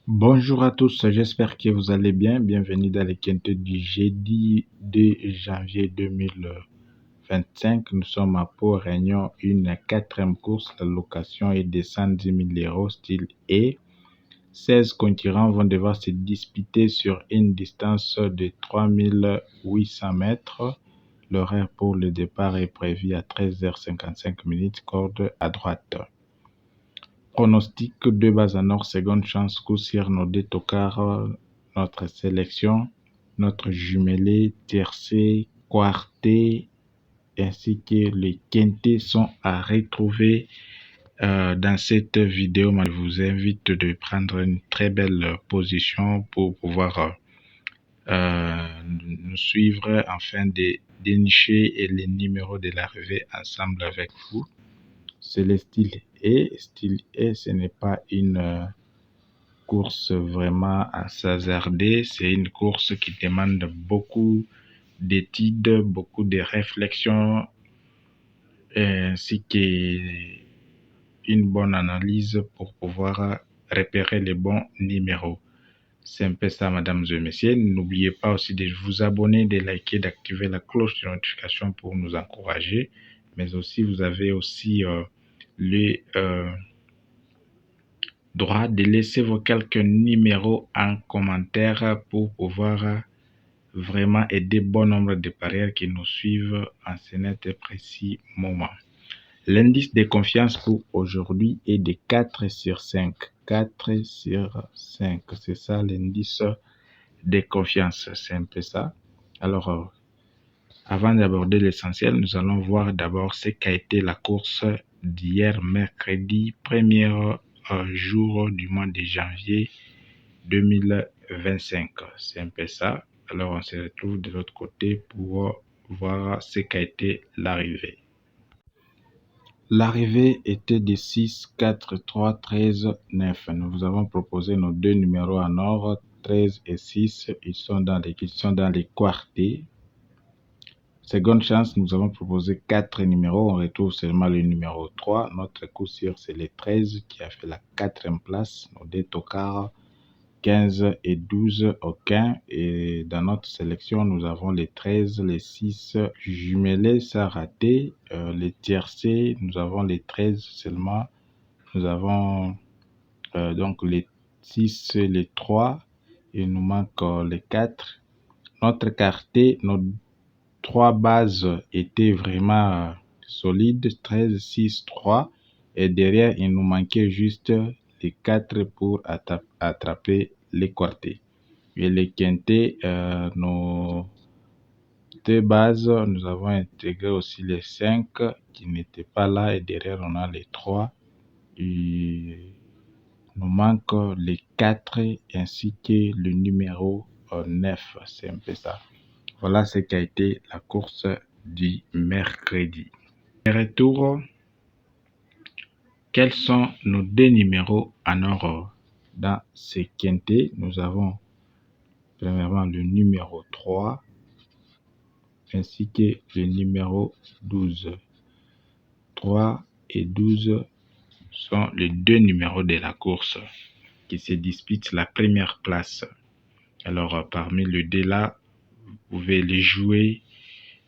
Bonjour à tous, j'espère que vous allez bien. Bienvenue dans les quintés du jeudi 2 janvier 2025. Nous sommes à Pau, Réunion, une quatrième course. La location est de 110 000 euros, style E. 16 concurrents vont devoir se disputer sur une distance de 3800 mètres. L'horaire pour le départ est prévu à 13h55, corde à droite. Pronostic de base à nord, seconde chance, coup sur nos deux tocards, notre sélection, notre jumelé, tiercé, quarté, ainsi que les quintés sont à retrouver dans cette vidéo. Je vous invite de prendre une très belle position pour pouvoir nous suivre afin de dénicher les numéros de l'arrivée ensemble avec vous. C'est le style E. Style E, ce n'est pas une course vraiment à s'hasarder. C'est une course qui demande beaucoup d'études, beaucoup de réflexion, ainsi qu'une bonne analyse pour pouvoir repérer les bons numéros. C'est un peu ça, mesdames et messieurs. N'oubliez pas aussi de vous abonner, de liker, d'activer la cloche de notification pour nous encourager. Mais aussi, vous avez aussi le droit de laisser vos quelques numéros en commentaire pour pouvoir vraiment aider bon nombre de parieurs qui nous suivent en ce net et précis moment. L'indice de confiance pour aujourd'hui est de 4 sur 5. 4 sur 5, c'est ça l'indice de confiance, c'est un peu ça. Alors, avant d'aborder l'essentiel, nous allons voir d'abord ce qu'a été la course d'hier mercredi, premier jour du mois de janvier 2025. C'est un peu ça. Alors, on se retrouve de l'autre côté pour voir ce qu'a été l'arrivée. L'arrivée était de 6, 4, 3, 13, 9. Nous vous avons proposé nos deux numéros en or, 13 et 6. Ils sont dans les quartés. Seconde chance, nous avons proposé 4 numéros. On retrouve seulement le numéro 3. Notre coup sûr, c'est le 13 qui a fait la 4e place. Nos deux tocards, 15 et 12 aucun. Et dans notre sélection, nous avons les 13, les 6 jumelés, ça a raté. Les tiercés, nous avons les 13 seulement. Nous avons donc les 6, les 3. Il nous manque les 4. Notre quarté, nos 3 bases étaient vraiment solides, 13, 6, 3. Et derrière, il nous manquait juste les 4 pour attraper les quartés. Et les quintés, nos 2 bases, nous avons intégré aussi les 5 qui n'étaient pas là. Et derrière, on a les 3. Il nous manque les 4 ainsi que le numéro 9. C'est un peu ça. Voilà ce qu'a été la course du mercredi. Retour, quels sont nos deux numéros en or dans ces quintés? Nous avons premièrement le numéro 3 ainsi que le numéro 12. 3 et 12 sont les deux numéros de la course qui se disputent la première place. Alors, parmi les deux là, vous pouvez les jouer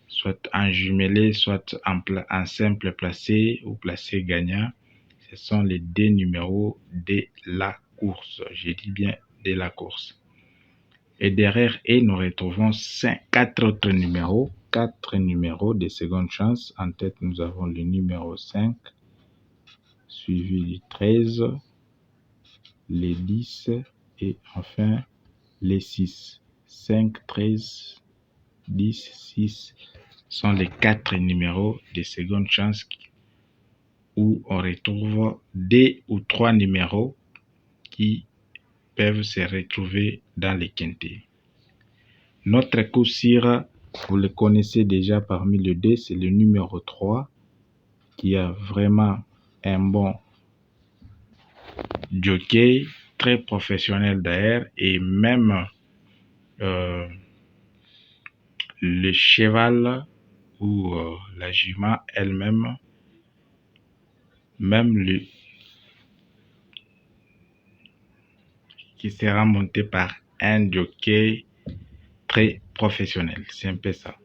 soit en jumelé, soit en simple placé ou placé gagnant. Ce sont les deux numéros de la course. Je dis bien de la course. Et derrière, nous retrouvons 4 autres numéros. 4 numéros de seconde chance. En tête, nous avons le numéro 5, suivi du 13, les 10 et enfin les 6. 5, 13, 10, 6 sont les 4 numéros de seconde chance où on retrouve 2 ou 3 numéros qui peuvent se retrouver dans les quintés. Notre coup sûr, vous le connaissez déjà parmi les deux, c'est le numéro 3 qui a vraiment un bon jockey, très professionnel d'ailleurs, et même le cheval ou la jument elle-même, même qui sera monté par un jockey très professionnel. C'est un peu ça.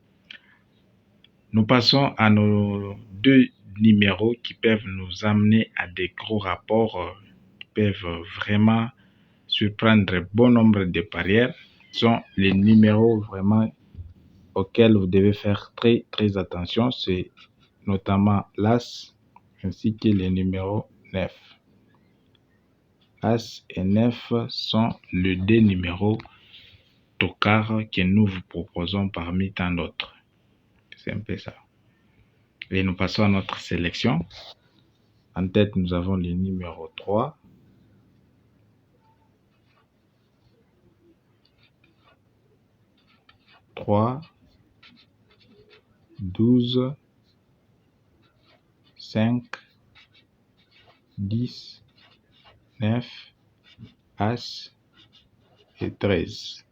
Nous passons à nos deux numéros qui peuvent nous amener à des gros rapports, qui peuvent vraiment surprendre bon nombre de parieurs. Ce sont les numéros vraiment auxquels vous devez faire très attention. C'est notamment l'As ainsi que les numéros 9. As et 9 sont les deux numéros tocards que nous vous proposons parmi tant d'autres. C'est un peu ça. Et nous passons à notre sélection. En tête, nous avons le numéro 3. Trois, 12, 5, 10, 9, As et 13.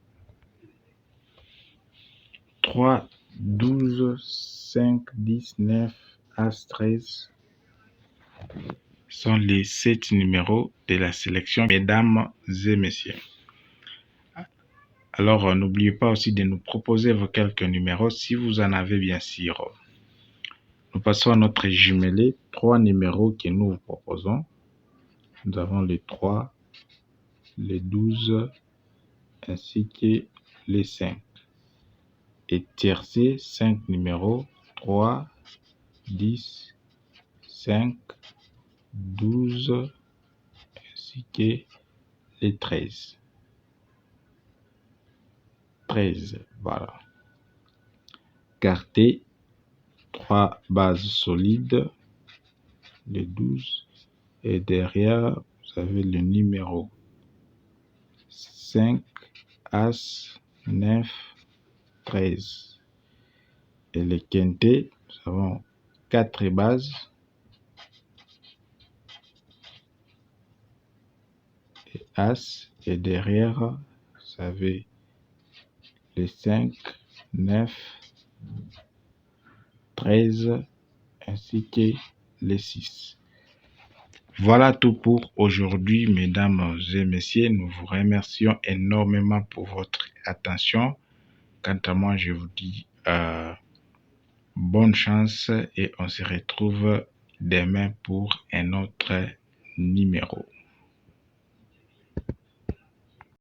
3, 12, 5, 10, 9, As, 13 sont les 7 numéros de la sélection, mesdames et messieurs. Alors, n'oubliez pas aussi de nous proposer vos quelques numéros si vous en avez bien sûr. Nous passons à notre jumelé, 3 numéros que nous vous proposons. Nous avons les 3, les 12, ainsi que les 5. Et tiercé, 5 numéros, 3, 10, 5, 12, ainsi que les 13. 13, voilà. Quarté, 3 bases solides, les 12. Et derrière, vous avez le numéro 5, As, 9, 13. Et le quintet, nous avons 4 bases. Et As. Et derrière, vous avez les 5, 9, 13, ainsi que les 6. Voilà tout pour aujourd'hui, mesdames et messieurs. Nous vous remercions énormément pour votre attention. Quant à moi, je vous dis bonne chance et on se retrouve demain pour un autre numéro.